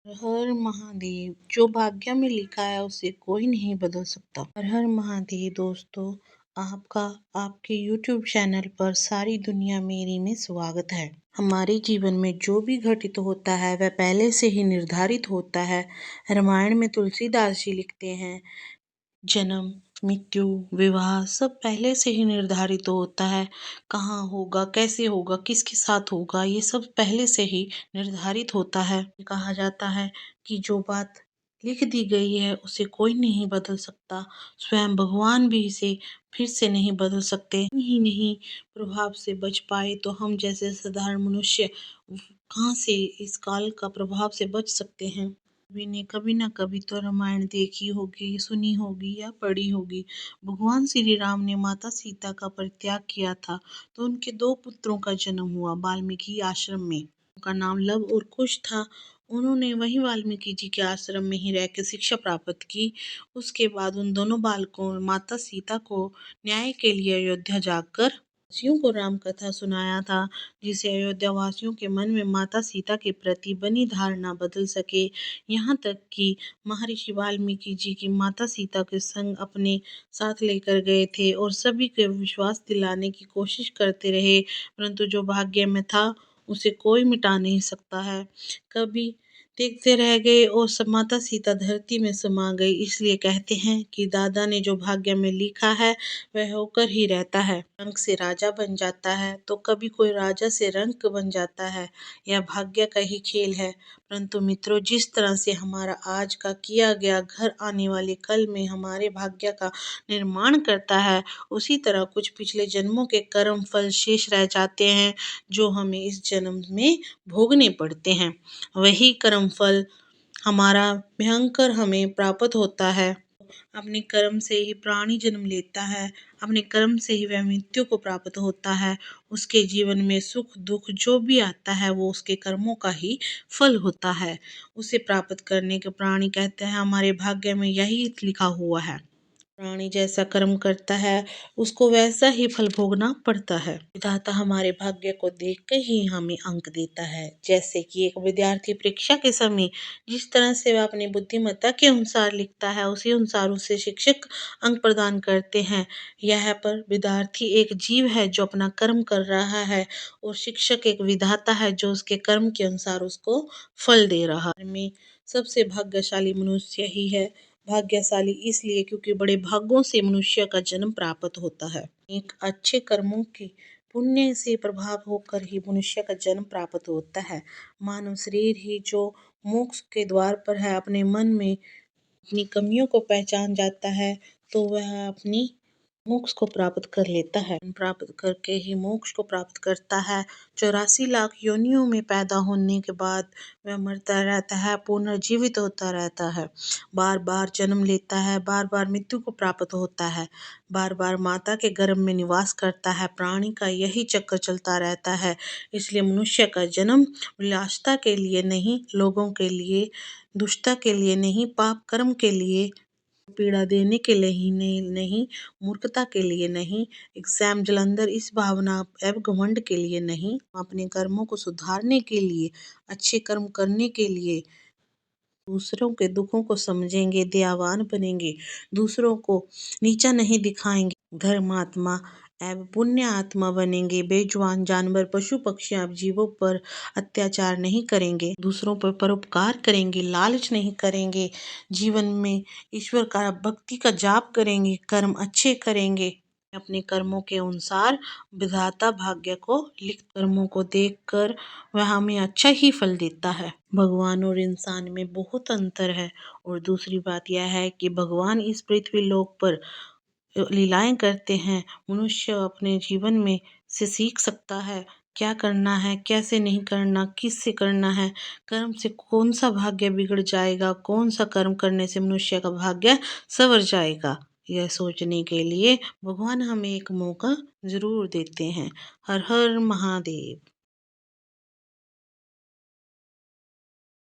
हर महादेव। जो भाग्य में लिखा है उसे कोई नहीं बदल सकता। हर हर महादेव दोस्तों, आपका आपके YouTube चैनल पर सारी दुनिया मेरी में स्वागत है। हमारे जीवन में जो भी घटित होता है वह पहले से ही निर्धारित होता है। रामायण में तुलसीदास जी लिखते हैं, जन्म, मृत्यु, विवाह सब पहले से ही निर्धारित होता है। कहाँ होगा, कैसे होगा, किसके साथ होगा, ये सब पहले से ही निर्धारित होता है। कहा जाता है कि जो बात लिख दी गई है उसे कोई नहीं बदल सकता। स्वयं भगवान भी इसे फिर से नहीं बदल सकते। ही नहीं प्रभाव से बच पाए तो हम जैसे साधारण मनुष्य कहाँ से इस काल का प्रभाव से बच सकते हैं। सभी ने कभी ना कभी तो रामायण देखी होगी, सुनी होगी या पढ़ी होगी। भगवान श्री राम ने माता सीता का परित्याग किया था तो उनके दो पुत्रों का जन्म हुआ वाल्मीकि आश्रम में। उनका नाम लव और कुश था। उन्होंने वही वाल्मीकि जी के आश्रम में ही रह के शिक्षा प्राप्त की। उसके बाद उन दोनों बालकों माता सीता को न्याय के लिए अयोध्या जाकर वासियों को राम कथा सुनाया था, जिसे अयोध्या वासियों के मन में माता सीता के प्रति बनी धारणा बदल सके। यहाँ तक कि महर्षि वाल्मीकि जी की माता सीता के संग अपने साथ लेकर गए थे और सभी को विश्वास दिलाने की कोशिश करते रहे, परंतु जो भाग्य में था उसे कोई मिटा नहीं सकता है। कभी देखते रह गए और सब माता सीता धरती में समा गई। इसलिए कहते हैं कि दादा ने जो भाग्य में लिखा है वह होकर ही रहता है। रंक से राजा बन जाता है तो कभी कोई राजा से रंक बन जाता है। यह भाग्य का ही खेल है। परंतु मित्रों, जिस तरह से हमारा आज का किया गया घर आने वाले कल में हमारे भाग्य का निर्माण करता है, उसी तरह कुछ पिछले जन्मों के कर्म फल शेष रह जाते हैं जो हमें इस जन्म में भोगने पड़ते हैं। वही कर्म फल हमारा भयंकर हमें प्राप्त होता है। अपने कर्म से ही प्राणी जन्म लेता है, अपने कर्म से ही वह मृत्यु को प्राप्त होता है। उसके जीवन में सुख दुख जो भी आता है वो उसके कर्मों का ही फल होता है। उसे प्राप्त करने के प्राणी कहते हैं हमारे भाग्य में यही लिखा हुआ है। प्राणी जैसा कर्म करता है उसको वैसा ही फल भोगना पड़ता है। विधाता हमारे भाग्य को देखकर ही हमें अंक देता है। जैसे कि एक विद्यार्थी परीक्षा के समय जिस तरह से वह अपनी बुद्धिमत्ता के अनुसार लिखता है उसी अनुसार उसे शिक्षक अंक प्रदान करते हैं। यह पर विद्यार्थी एक जीव है जो अपना कर्म कर रहा है और शिक्षक एक विधाता है जो उसके कर्म के अनुसार उसको फल दे रहा है। में सबसे भाग्यशाली मनुष्य ही है। भाग्यशाली इसलिए क्योंकि बड़े भाग्यों से मनुष्य का जन्म प्राप्त होता है। एक अच्छे कर्मों की पुण्य से प्रभाव होकर ही मनुष्य का जन्म प्राप्त होता है। मानव शरीर ही जो मोक्ष के द्वार पर है, अपने मन में अपनी कमियों को पहचान जाता है तो वह अपनी मोक्ष को प्राप्त कर लेता है। प्राप्त करके ही मोक्ष को प्राप्त करता है। 84 लाख योनियों में पैदा होने के बाद वह मरता रहता है, पुनर्जीवित होता रहता है, बार बार जन्म लेता है, बार बार मृत्यु को प्राप्त होता है, बार बार माता के गर्भ में निवास करता है। प्राणी का यही चक्र चलता रहता है। इसलिए मनुष्य का जन्म विलासिता के लिए नहीं, लोगों के लिए, दुष्टता के लिए नहीं, पाप कर्म के लिए, पीड़ा देने के लिए ही नहीं, मूर्खता के लिए नहीं, एग्जाम जलंधर इस भावना एवं घमंड के लिए नहीं, अपने कर्मों को सुधारने के लिए, अच्छे कर्म करने के लिए, दूसरों के दुखों को समझेंगे, दयावान बनेंगे, दूसरों को नीचा नहीं दिखाएंगे, धर्मात्मा एवं पुण्य आत्मा बनेंगे, बेजुबान जानवर पशु पक्षी आप जीवों पर अत्याचार नहीं करेंगे, दूसरों पर परोपकार करेंगे, लालच नहीं करेंगे, जीवन में ईश्वर का भक्ति का जाप करेंगे, कर्म अच्छे करेंगे। अपने कर्मों के अनुसार विधाता भाग्य को लिख कर्मों को देखकर वह हमें अच्छा ही फल देता है। भगवान और इंसान में बहुत अंतर है। और दूसरी बात यह है कि भगवान इस पृथ्वी लोक पर लीलाएं करते हैं। मनुष्य अपने जीवन में से सीख सकता है क्या करना है, कैसे नहीं करना, किस से करना है, कर्म से कौन सा भाग्य बिगड़ जाएगा, कौन सा कर्म करने से मनुष्य का भाग्य संवर जाएगा। यह सोचने के लिए भगवान हमें एक मौका जरूर देते हैं। हर हर महादेव।